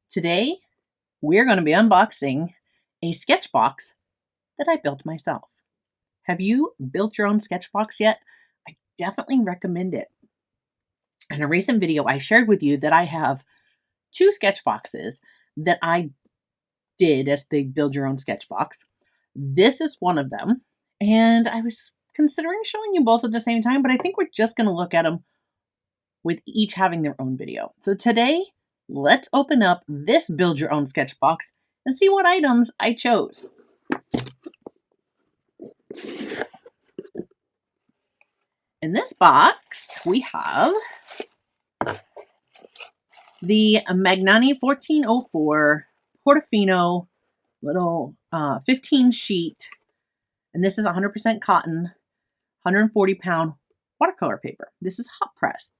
Today, we're going to be unboxing a sketchbox that I built myself. Have you built your own sketchbox yet? I definitely recommend it. In a recent video, I shared with you that I have two sketchboxes that I did as the Build Your Own Sketchbox. This is one of them, and I was considering showing you both at the same time, but I think we're just going to look at them with each having their own video. So today, let's open up this Build Your Own Sketchbox and see what items I chose. In this box, we have the Magnani 1404 Portofino little 15 sheet, and this is 100% cotton, 140-pound watercolor paper. This is hot press.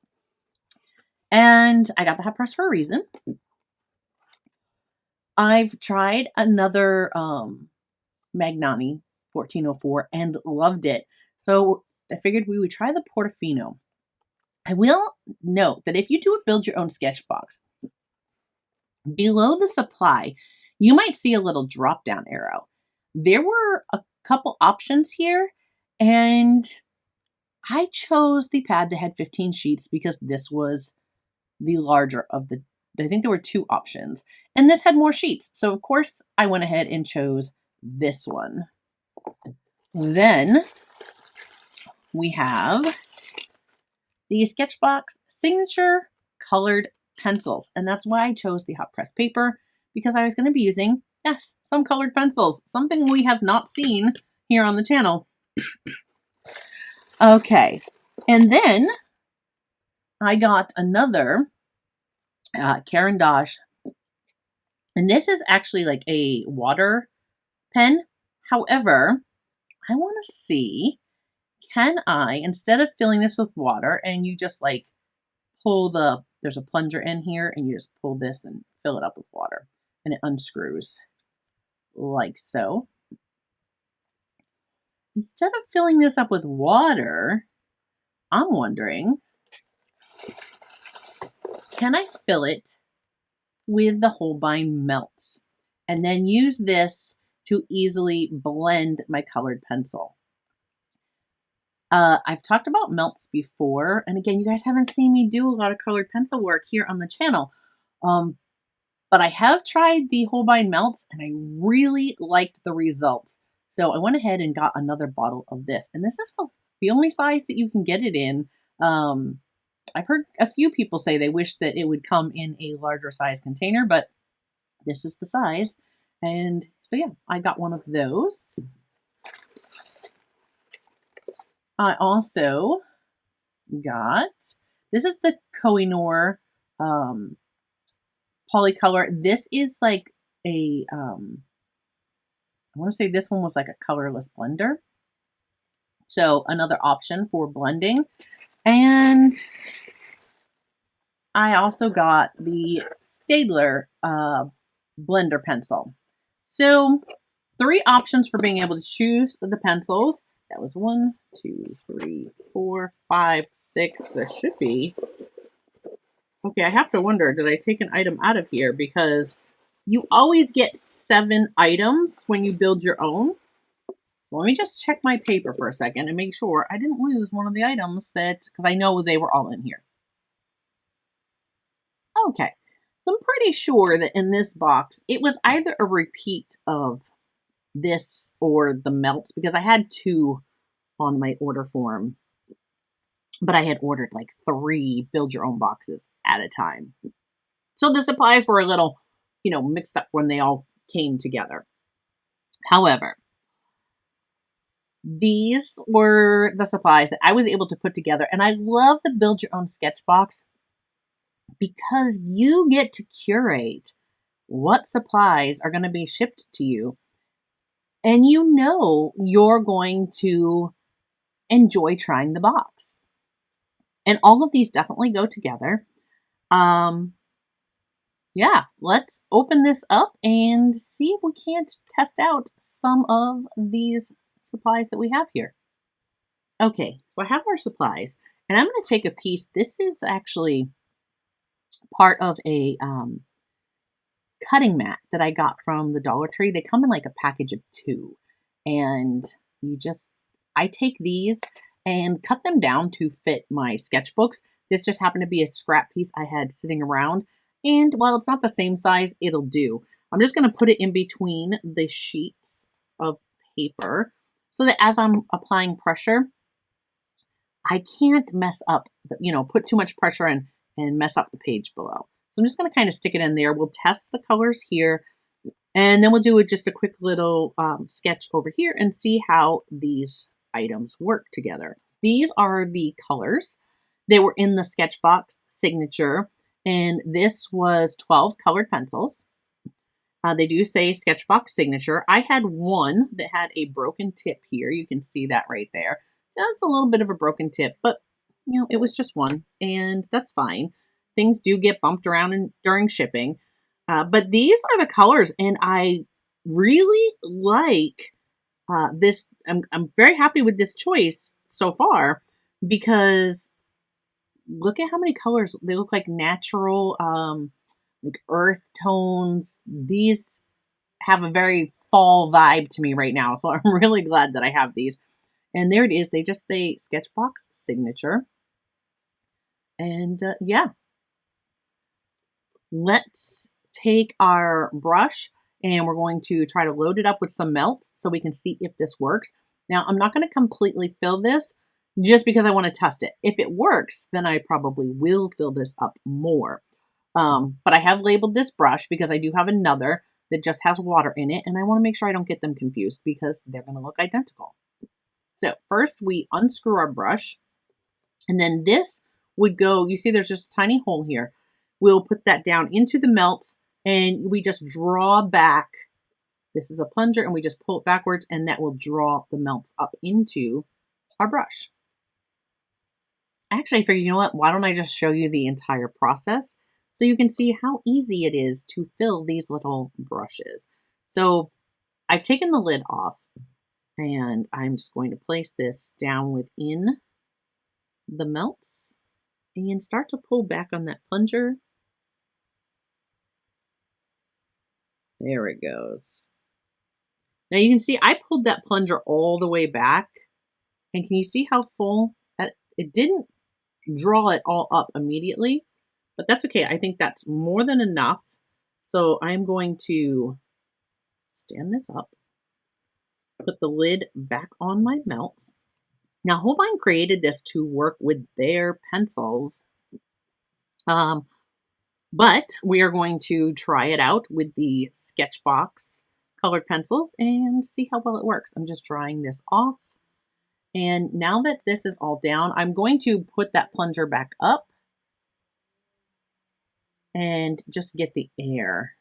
And I got the hot press for a reason. I've tried another Magnani 1404 and loved it. So I figured we would try the Portofino. I will note that if you do a Build Your Own Sketchbox, below the supply, you might see a little drop-down arrow. There were a couple options here, and I chose the pad that had 15 sheets because this was the larger of the, I think there were two options, and this had more sheets. So of course I went ahead and chose this one. Then we have the Sketchbox signature colored pencils, and that's why I chose the hot press paper, because I was going to be using, yes, some colored pencils, something we have not seen here on the channel. Okay, and then I got another Caran d'Ache, and this is actually like a water pen. However, I want to see, can I, instead of filling this with water and you just like pull there's a plunger in here and you just pull this and fill it up with water and it unscrews like so. Instead of filling this up with water, I'm wondering, can I fill it with the Holbein melts and then use this to easily blend my colored pencil? I've talked about melts before, and again, you guys haven't seen me do a lot of colored pencil work here on the channel, but I have tried the Holbein melts and I really liked the results. So I went ahead and got another bottle of this, and this is the only size that you can get it in. I've heard a few people say they wish that it would come in a larger size container, but this is the size. And so yeah, I got one of those. I also got, this is the Kohinoor Polycolor. This is like a, I want to say this one was like a colorless blender. So another option for blending. And I also got the Staedtler blender pencil. So 3 options for being able to choose the pencils. That was 1, 2, 3, 4, 5, 6. There should be. Okay, I have to wonder, did I take an item out of here? Because you always get 7 items when you build your own. Let me just check my paper for a second and make sure I didn't lose one of the items that, because I know they were all in here. Okay, so I'm pretty sure that in this box, it was either a repeat of this or the melts, because I had 2 on my order form, but I had ordered like 3 build your own boxes at a time. So the supplies were a little, mixed up when they all came together. However, these were the supplies that I was able to put together, and I love the Build Your Own Sketchbox because you get to curate what supplies are going to be shipped to you. And you're going to enjoy trying the box. And all of these definitely go together. Yeah, let's open this up and see if we can't test out some of these supplies that we have here. Okay, so I have our supplies, and I'm going to take a piece. This is actually part of a cutting mat that I got from the Dollar Tree. They come in like a package of 2. And I take these and cut them down to fit my sketchbooks. This just happened to be a scrap piece I had sitting around. And while it's not the same size, it'll do. I'm just going to put it in between the sheets of paper so that as I'm applying pressure, I can't mess up, put too much pressure in and mess up the page below. So I'm just going to kind of stick it in there. We'll test the colors here, and then we'll do just a quick little sketch over here and see how these items work together. These are the colors. They were in the Sketchbox signature, and this was 12 colored pencils. They do say Sketchbox signature. I had one that had a broken tip here. You can see that right there. Just a little bit of a broken tip, but it was just one, and that's fine. Things do get bumped around during shipping. But these are the colors, and I really like this. I'm very happy with this choice so far because look at how many colors. They look like natural, like earth tones. These have a very fall vibe to me right now, so I'm really glad that I have these. And there it is. They just say Sketchbox signature. And yeah, let's take our brush and we're going to try to load it up with some melts so we can see if this works. Now, I'm not going to completely fill this just because I want to test it. If it works, then I probably will fill this up more. But I have labeled this brush because I do have another that just has water in it, and I want to make sure I don't get them confused because they're going to look identical. So first we unscrew our brush, and then this would go, you see there's just a tiny hole here. We'll put that down into the melts, and we just draw back. This is a plunger, and we just pull it backwards, and that will draw the melts up into our brush. Actually, I figured, you know what? Why don't I just show you the entire process so you can see how easy it is to fill these little brushes. So I've taken the lid off, and I'm just going to place this down within the melts and start to pull back on that plunger. There it goes. Now you can see I pulled that plunger all the way back, and can you see how full that it didn't draw it all up immediately, but that's okay. I think that's more than enough. So I'm going to stand this up, put the lid back on my melts. Now Holbein created this to work with their pencils, but we are going to try it out with the Sketchbox colored pencils and see how well it works. I'm just drying this off. And now that this is all down, I'm going to put that plunger back up and just get the air.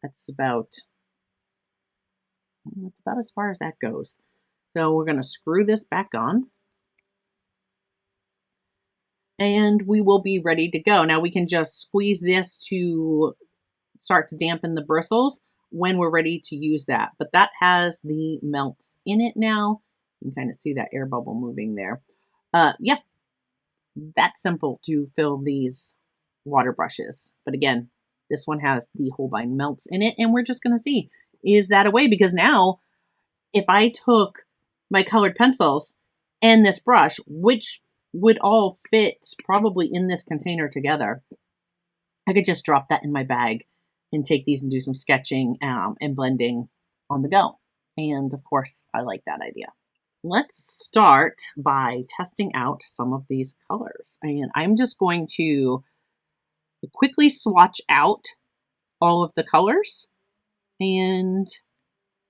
That's about as far as that goes. So we're going to screw this back on, and we will be ready to go. Now we can just squeeze this to start to dampen the bristles when we're ready to use that. But that has the melts in it now. You can kind of see that air bubble moving there. Yeah, that's simple to fill these water brushes. But again, this one has the Holbein melts in it, and we're just going to see, is that a way? Because now, if I took my colored pencils and this brush, which would all fit probably in this container together, I could just drop that in my bag and take these and do some sketching and blending on the go. And of course, I like that idea. Let's start by testing out some of these colors. And I'm just going to quickly swatch out all of the colors, and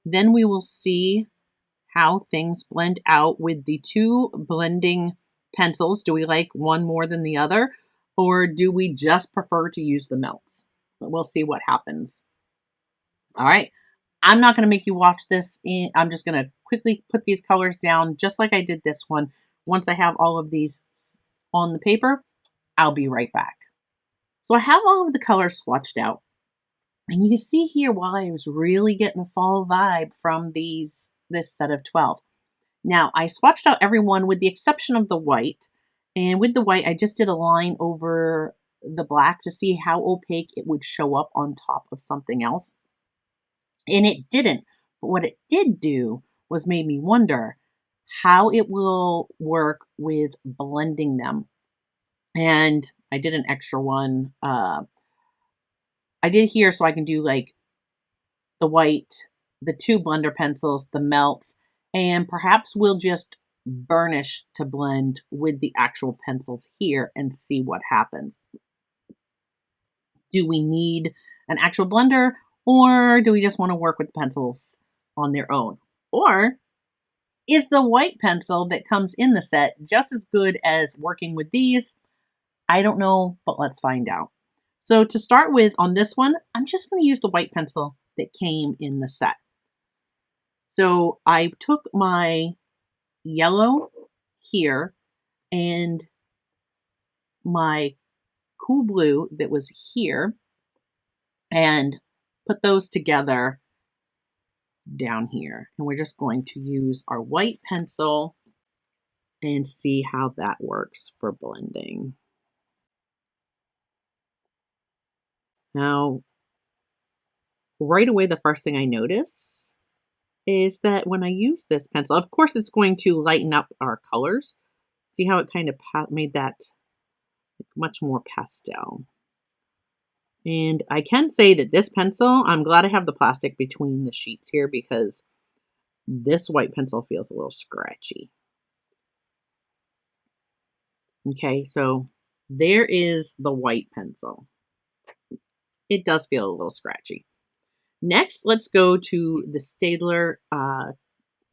then we will see how things blend out with the two blending pencils. Do we like one more than the other, or do we just prefer to use the melts? But we'll see what happens. All right. I'm not going to make you watch this. I'm just going to quickly put these colors down just like I did this one. Once I have all of these on the paper, I'll be right back. So I have all of the colors swatched out. And you can see here while I was really getting a fall vibe from this set of 12. Now I swatched out every one with the exception of the white. And with the white, I just did a line over the black to see how opaque it would show up on top of something else. And it didn't. But what it did do was made me wonder how it will work with blending them. And I did an extra one. I did here so I can do like the white, the two blender pencils, the melts, and perhaps we'll just burnish to blend with the actual pencils here and see what happens. Do we need an actual blender, or do we just want to work with the pencils on their own? Or is the white pencil that comes in the set just as good as working with these? I don't know, but let's find out. So to start with on this one, I'm just going to use the white pencil that came in the set. So I took my yellow here and my cool blue that was here and put those together down here. And we're just going to use our white pencil and see how that works for blending. Now, right away, the first thing I notice is that when I use this pencil, of course, it's going to lighten up our colors. See how it kind of made that much more pastel. And I can say that this pencil, I'm glad I have the plastic between the sheets here because this white pencil feels a little scratchy. Okay, so there is the white pencil. It does feel a little scratchy. Next, let's go to the Staedtler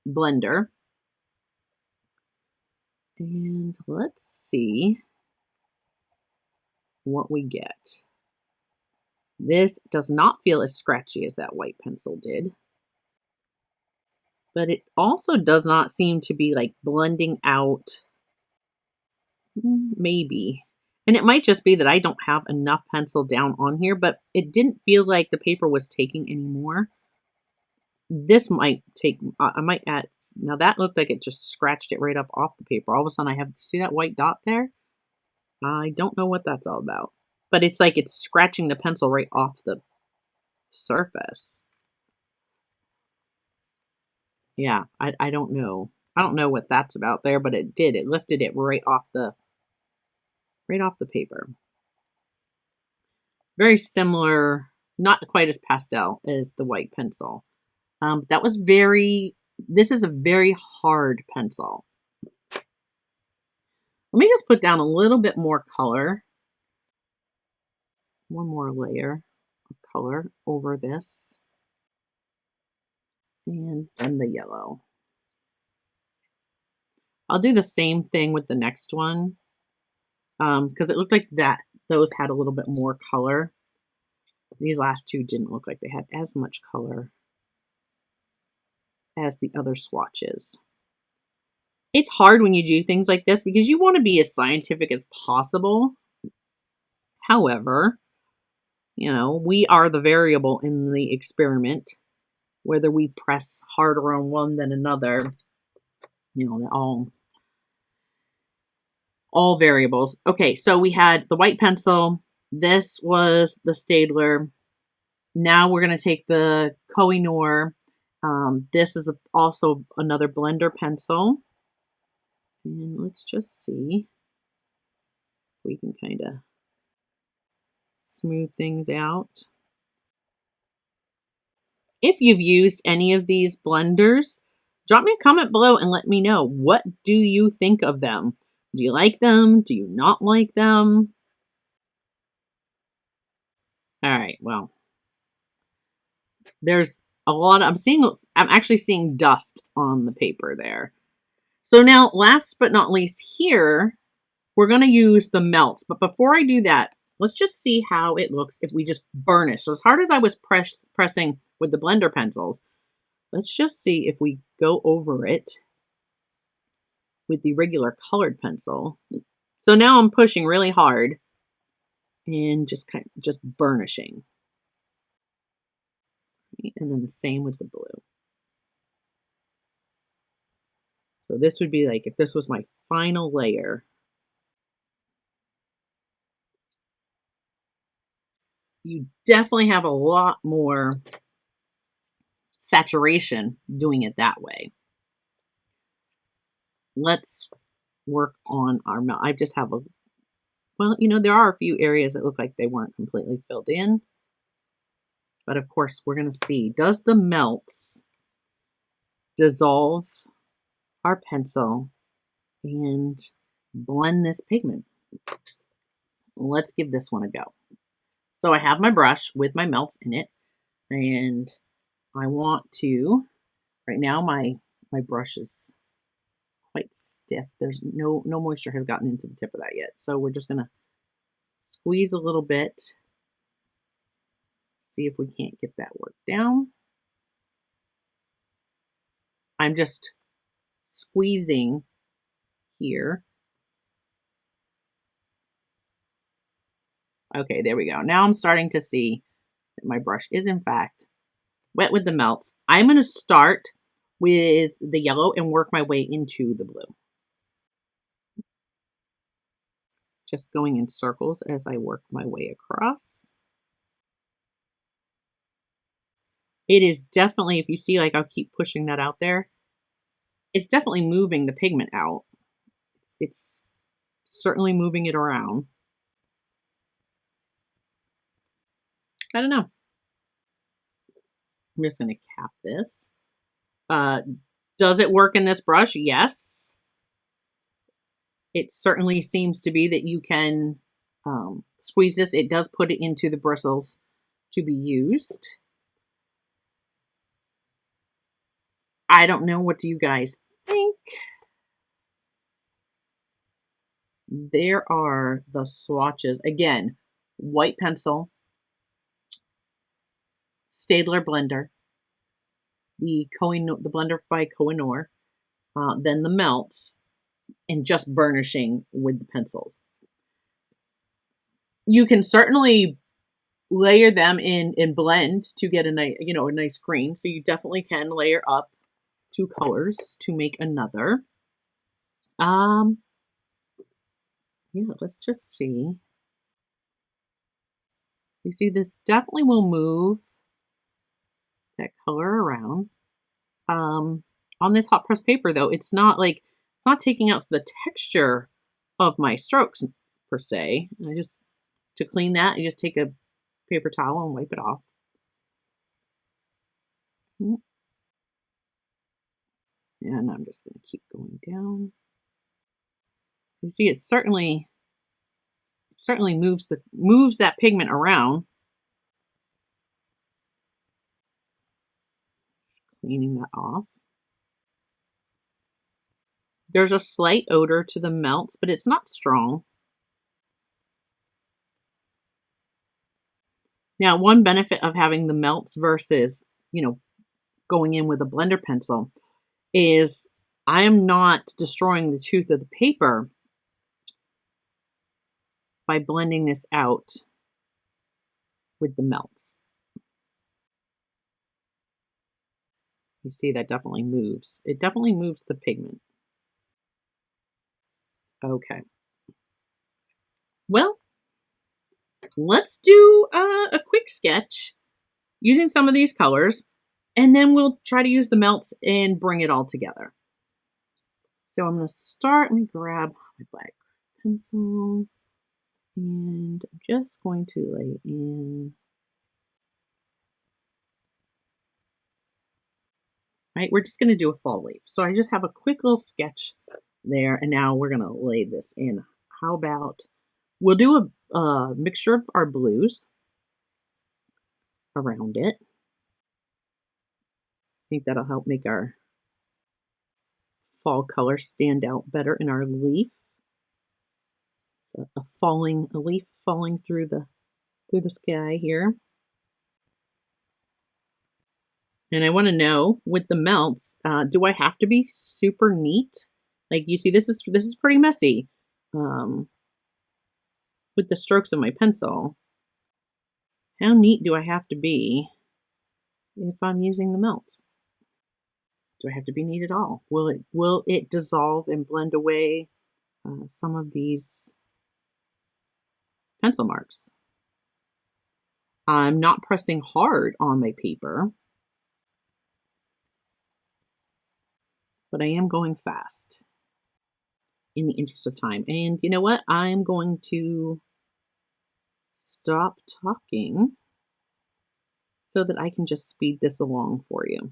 blender. And let's see what we get. This does not feel as scratchy as that white pencil did. But it also does not seem to be like blending out. Maybe. And it might just be that I don't have enough pencil down on here, but it didn't feel like the paper was taking any more. This might take, I might add, now that looked like it just scratched it right up off the paper. All of a sudden I have, see that white dot there? I don't know what that's all about. But it's like it's scratching the pencil right off the surface. Yeah, I don't know. I don't know what that's about there, but it did. It lifted it right off the paper. Very similar, not quite as pastel as the white pencil. This is a very hard pencil. Let me just put down a little bit more color. One more layer of color over this. And then the yellow. I'll do the same thing with the next one because it looked like those had a little bit more color. These last two didn't look like they had as much color as the other swatches. It's hard when you do things like this because you want to be as scientific as possible. However, you know, we are the variable in the experiment. Whether we press harder on one than another, you know, all variables. Okay, so we had the white pencil. This was the Staedtler. Now we're going to take the Koh-i-Noor. This is also another blender pencil. And let's just see if we can kind of smooth things out. If you've used any of these blenders, drop me a comment below and let me know. What do you think of them? Do you like them? Do you not like them? All right, well, there's a lot of, I'm actually seeing dust on the paper there. So now, last but not least here, we're going to use the melts. But before I do that, let's just see how it looks if we just burnish. So as hard as I was pressing with the blender pencils, let's just see if we go over it with the regular colored pencil. So now I'm pushing really hard and just burnishing. And then the same with the blue. So this would be like if this was my final layer. you definitely have a lot more saturation doing it that way. Let's work on our melt. I just have a, well, you know, there are a few areas that look like they weren't completely filled in. But of course, we're going to see, does the melts dissolve our pencil and blend this pigment? Let's give this one a go. So I have my brush with my melts in it, and I want to, right now my brush is quite stiff. There's no moisture has gotten into the tip of that yet. So we're just going to squeeze a little bit, see if we can't get that worked down. I'm just squeezing here. Okay, there we go. Now I'm starting to see that my brush is in fact wet with the melts. I'm going to start with the yellow and work my way into the blue. Just going in circles as I work my way across. It is definitely, if you see, like I'll keep pushing that out there, it's definitely moving the pigment out. It's certainly moving it around. I don't know. I'm just going to cap this. Does it work in this brush? Yes. It certainly seems to be that you can squeeze this. It does put it into the bristles to be used. I don't know. What do you guys think? There are the swatches. Again, white pencil, Staedtler blender, the blender by Kohinoor, then the melts, and just burnishing with the pencils. You can certainly layer them in and blend to get a nice, a nice green. So you definitely can layer up 2 colors to make another. Yeah, let's just see. You see, this definitely will move that color around. On this hot press paper though, it's not taking out the texture of my strokes per se. And I just, to clean that, you just take a paper towel and wipe it off. And I'm just going to keep going down. You see, it certainly moves that pigment around. Just cleaning that off. There's a slight odor to the melts, but it's not strong. Now, one benefit of having the melts versus, going in with a blender pencil is I am not destroying the tooth of the paper by blending this out with the melts. You see, that definitely moves. It definitely moves the pigment. Okay. Well, let's do a quick sketch using some of these colors, and then we'll try to use the melts and bring it all together. So I'm going to start, let me grab my black pencil, and I'm just going to lay in. Right, we're just going to do a fall leaf. So I just have a quick little sketch there, and now we're going to lay this in. How about, we'll do a mixture of our blues around it. I think that'll help make our fall color stand out better in our leaf. So a leaf falling through the sky here. And I want to know with the melts, do I have to be super neat? Like you see, this is pretty messy with the strokes of my pencil. How neat do I have to be if I'm using the melts? Do I have to be neat at all? Will it dissolve and blend away some of these pencil marks? I'm not pressing hard on my paper, but I am going fast in the interest of time. And you know what? I'm going to stop talking so that I can just speed this along for you.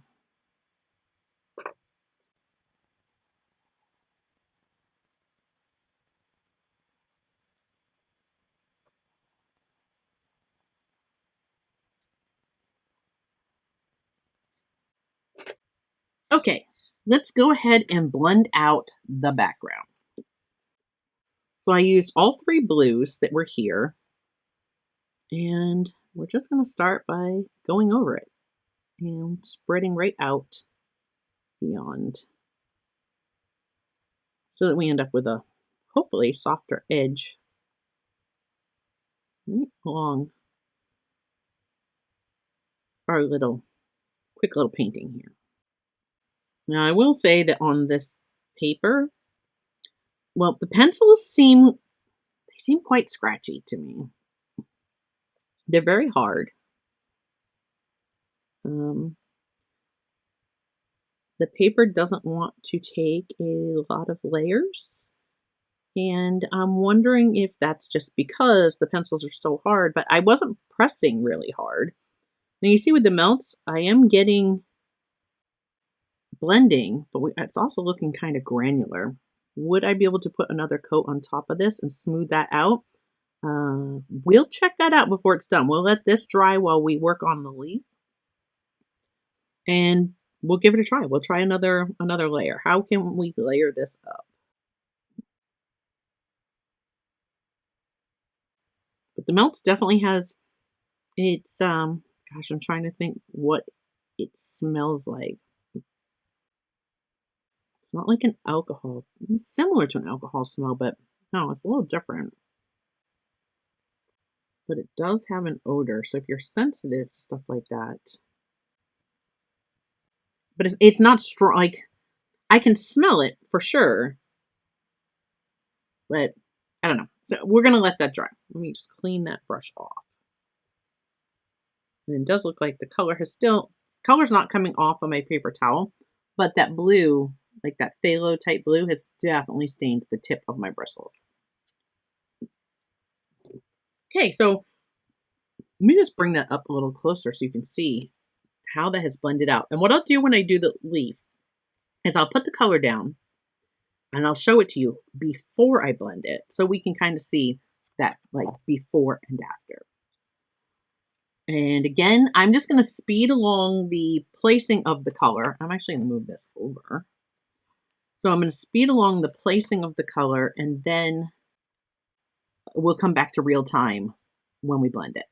Okay, let's go ahead and blend out the background. So I used all three blues that were here, and we're just going to start by going over it and spreading right out beyond so that we end up with a hopefully softer edge right along our quick little painting here. Now I will say that on this paper, well, the pencils seem quite scratchy to me. They're very hard. The paper doesn't want to take a lot of layers, and I'm wondering if that's just because the pencils are so hard, but I wasn't pressing really hard. Now you see with the melts, I am getting blending, but it's also looking kind of granular. Would I be able to put another coat on top of this and smooth that out? We'll check that out before it's done. We'll let this dry while we work on the leaf, and we'll give it a try. We'll try another layer. How can we layer this up? But the melts definitely has it's gosh, I'm trying to think what it smells like. It's not like an alcohol. It's similar to an alcohol smell, but no, it's a little different. But it does have an odor, so if you're sensitive to stuff like that. But it's not strong. Like, I can smell it for sure, but I don't know. So we're gonna let that dry. Let me just clean that brush off. And it does look like the color's not coming off of my paper towel, but that blue, like that phthalo type blue, has definitely stained the tip of my bristles. Okay, so let me just bring that up a little closer so you can see how that has blended out. And what I'll do when I do the leaf is I'll put the color down and I'll show it to you before I blend it so we can kind of see that like before and after. And again, I'm just going to speed along the placing of the color. I'm actually going to move this over. So I'm going to speed along the placing of the color, and then we'll come back to real time when we blend it.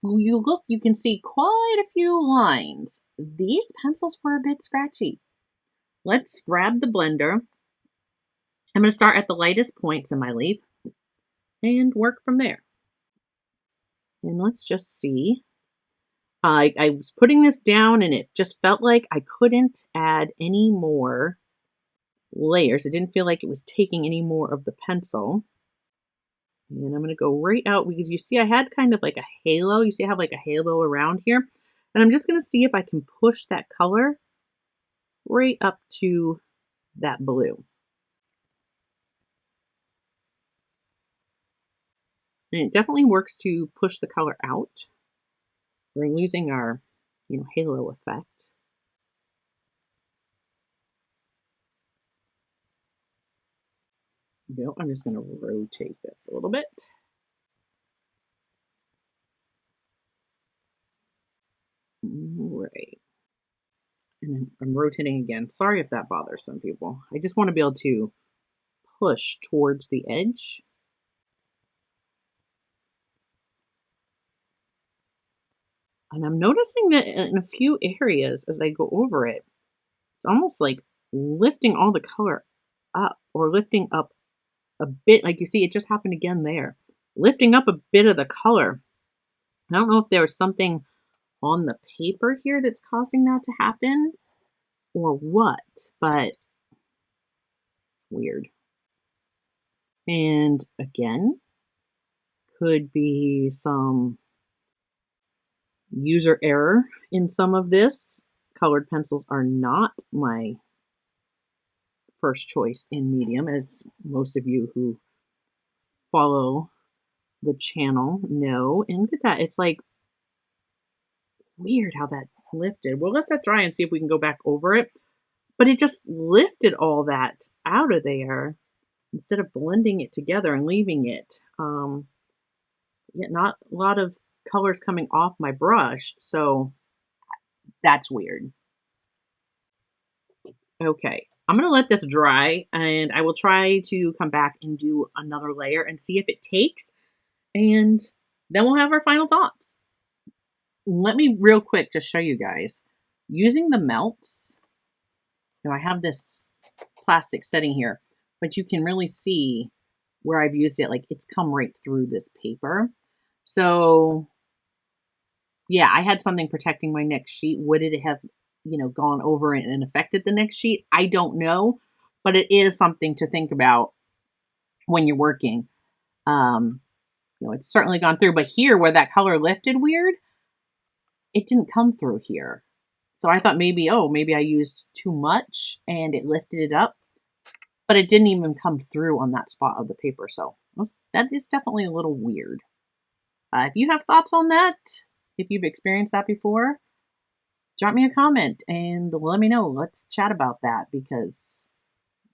You look, you can see quite a few lines. These pencils were a bit scratchy. Let's grab the blender. I'm going to start at the lightest points in my leaf and work from there. And let's just see. I was putting this down and it just felt like I couldn't add any more layers. It didn't feel like it was taking any more of the pencil. And I'm going to go right out because you see I had kind of like a halo. You see I have like a halo around here. And I'm just going to see if I can push that color right up to that blue. And it definitely works to push the color out. We're losing our, halo effect. I'm just going to rotate this a little bit. Right. And I'm rotating again. Sorry if that bothers some people. I just want to be able to push towards the edge. And I'm noticing that in a few areas as I go over it, it's almost like lifting all the color up or lifting up a bit. Like you see, it just happened again there. Lifting up a bit of the color. I don't know if there was something on the paper here that's causing that to happen or what, but it's weird. And again, could be some user error in some of this. Colored pencils are not my first choice in medium, as most of you who follow the channel know. And look at that. It's like weird how that lifted. We'll let that dry and see if we can go back over it. But it just lifted all that out of there instead of blending it together and leaving it. Yet not a lot of colors coming off my brush. So that's weird. Okay, I'm going to let this dry and I will try to come back and do another layer and see if it takes. And then we'll have our final thoughts. Let me real quick just show you guys. Using the melts, I have this plastic setting here, but you can really see where I've used it. Like it's come right through this paper. So yeah, I had something protecting my next sheet. Would it have, gone over it and affected the next sheet? I don't know, but it is something to think about when you're working. It's certainly gone through, but here where that color lifted weird, it didn't come through here. So I thought maybe I used too much and it lifted it up, but it didn't even come through on that spot of the paper. So that is definitely a little weird. If you have thoughts on that, if you've experienced that before, drop me a comment and let me know. Let's chat about that because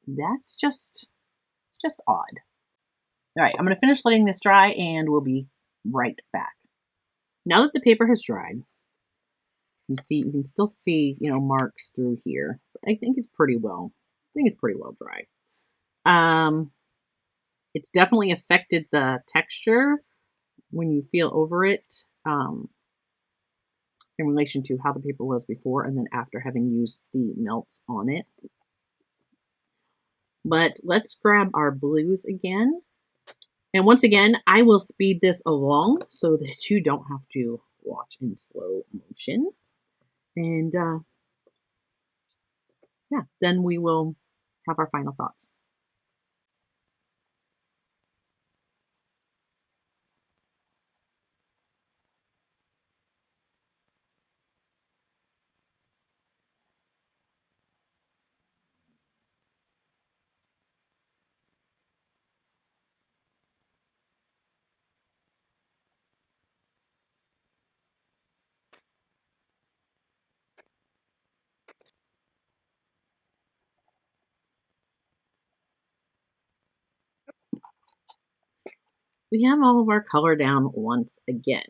it's just odd. All right, I'm going to finish letting this dry and we'll be right back. Now that the paper has dried, you can still see, marks through here. I think it's pretty well dry. It's definitely affected the texture when you feel over it, in relation to how the paper was before and then after having used the melts on it. But let's grab our blues again. And once again, I will speed this along so that you don't have to watch in slow motion. And yeah, then we will have our final thoughts. We have all of our color down once again.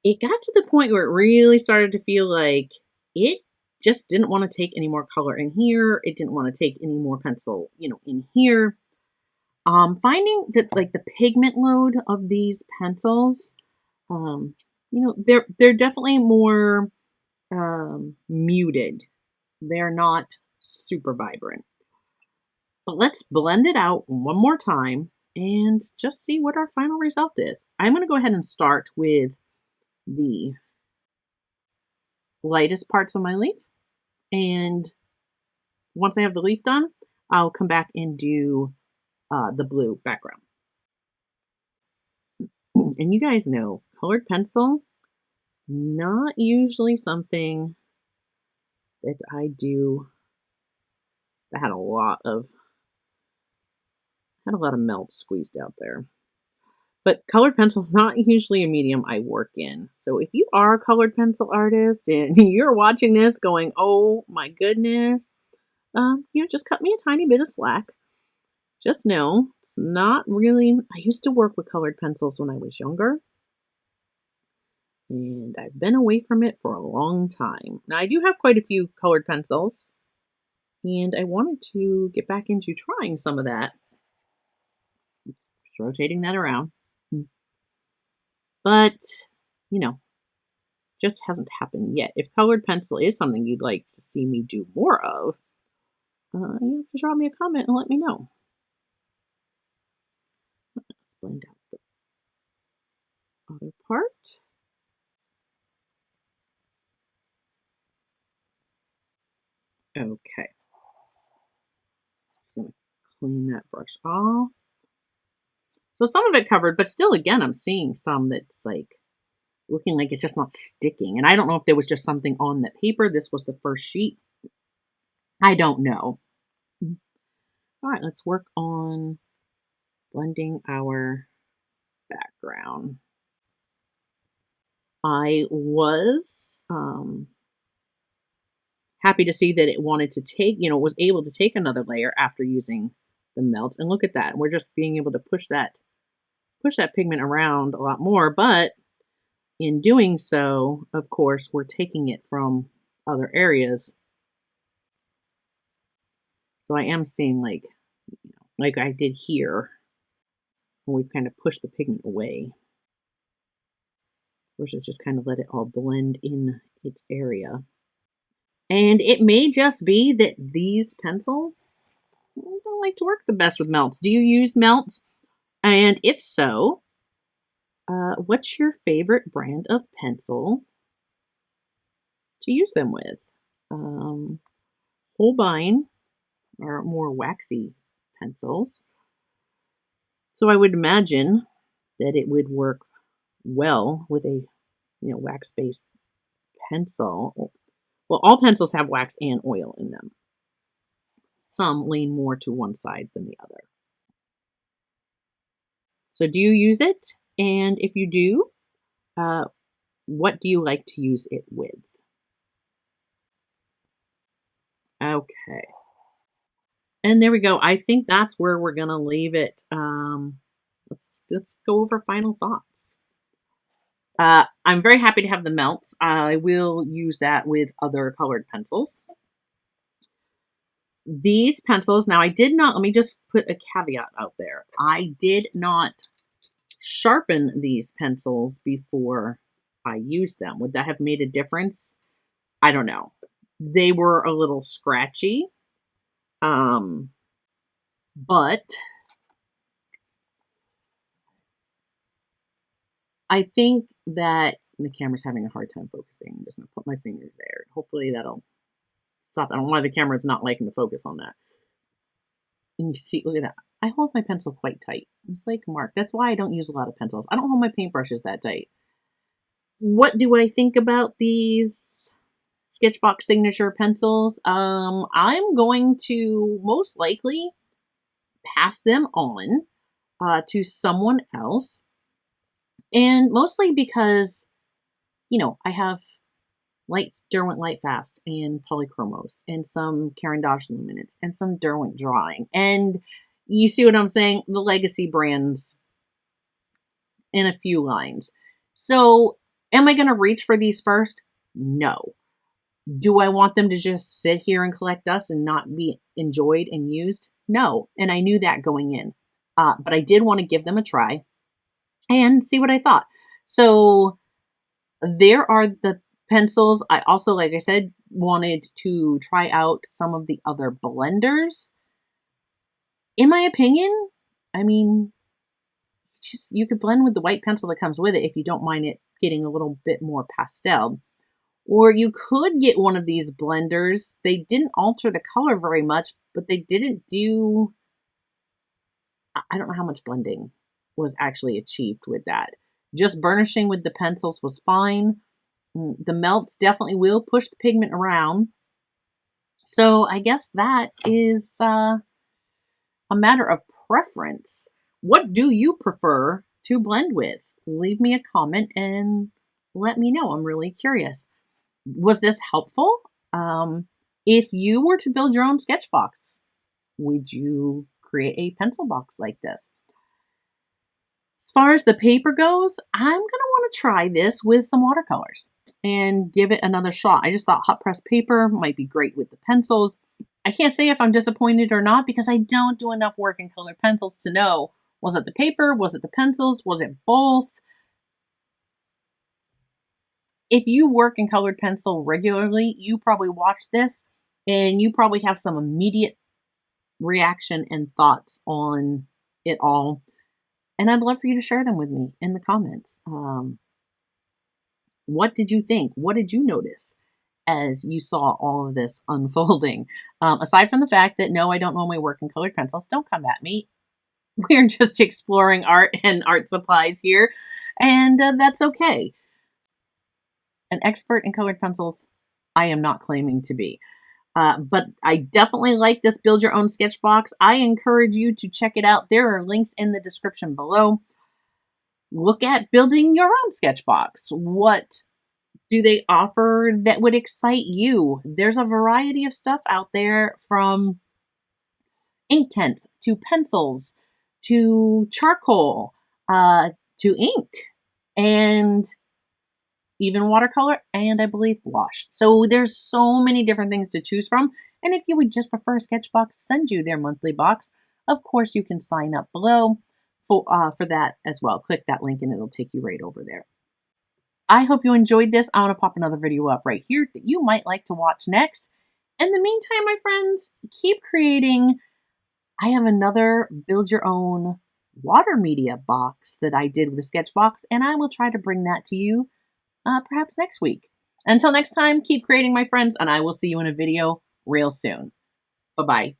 It got to the point where it really started to feel like it just didn't want to take any more color in here. It didn't want to take any more pencil, in here. Finding that like the pigment load of these pencils, they're definitely more muted. They're not super vibrant. But let's blend it out one more time and just see what our final result is. I'm going to go ahead and start with the lightest parts of my leaf. And once I have the leaf done, I'll come back and do the blue background. And you guys know, colored pencil, not usually something that I do that had a lot of melt squeezed out there. But colored pencil is not usually a medium I work in. So if you are a colored pencil artist and you're watching this going, oh my goodness, just cut me a tiny bit of slack. Just know it's not really, I used to work with colored pencils when I was younger. And I've been away from it for a long time. Now I do have quite a few colored pencils. And I wanted to get back into trying some of that. Just rotating that around. But you know, just hasn't happened yet. If colored pencil is something you'd like to see me do more of, you have to drop me a comment and let me know. Let's blend out the other part. Okay. Just gonna clean that brush off. So some of it covered, but still, again, I'm seeing some that's like looking like it's just not sticking. And I don't know if there was just something on the paper. This was the first sheet. I don't know. All right, let's work on blending our background. I was happy to see that it wanted to take, was able to take another layer after using the melt. And look at that. We're just being able to push that pigment around a lot more. But in doing so, of course, we're taking it from other areas. So I am seeing like I did here, when we've kind of pushed the pigment away versus just kind of let it all blend in its area. And it may just be that these pencils don't like to work the best with melts. Do you use melts? And if so, what's your favorite brand of pencil to use them with? Holbein are more waxy pencils. So I would imagine that it would work well with a wax-based pencil. Well, all pencils have wax and oil in them. Some lean more to one side than the other. So do you use it? And if you do, what do you like to use it with? Okay. And there we go. I think that's where we're going to leave it. Let's go over final thoughts. I'm very happy to have the melts. I will use that with other colored pencils. These pencils, now I did not, let me just put a caveat out there. I did not sharpen these pencils before I used them. Would that have made a difference? I don't know. They were a little scratchy. But I think that the camera's having a hard time focusing. I'm just going to put my finger there. Hopefully that'll stop. I don't know why the camera's not liking to focus on that. And you see, look at that. I hold my pencil quite tight. It's like Mark. That's why I don't use a lot of pencils. I don't hold my paintbrushes that tight. What do I think about these Sketchbox signature pencils? I'm going to most likely pass them on to someone else. And mostly because, I have Derwent Lightfast and Polychromos and some Caran d'Ache Luminance and some Derwent Drawing. And you see what I'm saying? The legacy brands in a few lines. So am I going to reach for these first? No. Do I want them to just sit here and collect dust and not be enjoyed and used? No. And I knew that going in. But I did want to give them a try and see what I thought. So there are the pencils. I also, like I said, wanted to try out some of the other blenders. In my opinion, I mean, you could blend with the white pencil that comes with it if you don't mind it getting a little bit more pastel. Or you could get one of these blenders. They didn't alter the color very much, but they didn't do, I don't know how much blending was actually achieved with that. Just burnishing with the pencils was fine. The melts definitely will push the pigment around. So I guess that is a matter of preference. What do you prefer to blend with? Leave me a comment and let me know. I'm really curious. Was this helpful? If you were to build your own sketchbox, would you create a pencil box like this? As far as the paper goes, I'm going to want to try this with some watercolors and give it another shot. I just thought hot press paper might be great with the pencils. I can't say if I'm disappointed or not because I don't do enough work in colored pencils to know, was it the paper? Was it the pencils? Was it both? If you work in colored pencil regularly, you probably watch this and you probably have some immediate reaction and thoughts on it all. And I'd love for you to share them with me in the comments. What did you think? What did you notice as you saw all of this unfolding? Aside from the fact that no, I don't normally work in colored pencils, don't come at me. We're just exploring art and art supplies here, and that's okay. An expert in colored pencils, I am not claiming to be. But I definitely like this Build Your Own Sketchbox. I encourage you to check it out. There are links in the description below. Look at building your own sketchbox. What do they offer that would excite you? There's a variety of stuff out there, from ink tints to pencils to charcoal to ink and even watercolor, and I believe gouache. So there's so many different things to choose from. And if you would just prefer Sketchbox send you their monthly box, of course you can sign up below for that as well. Click that link and it'll take you right over there. I hope you enjoyed this. I want to pop another video up right here that you might like to watch next. In the meantime, my friends, keep creating. I have another Build Your Own water media box that I did with a Sketchbox, and I will try to bring that to you perhaps next week. Until next time, keep creating, my friends, and I will see you in a video real soon. Bye-bye.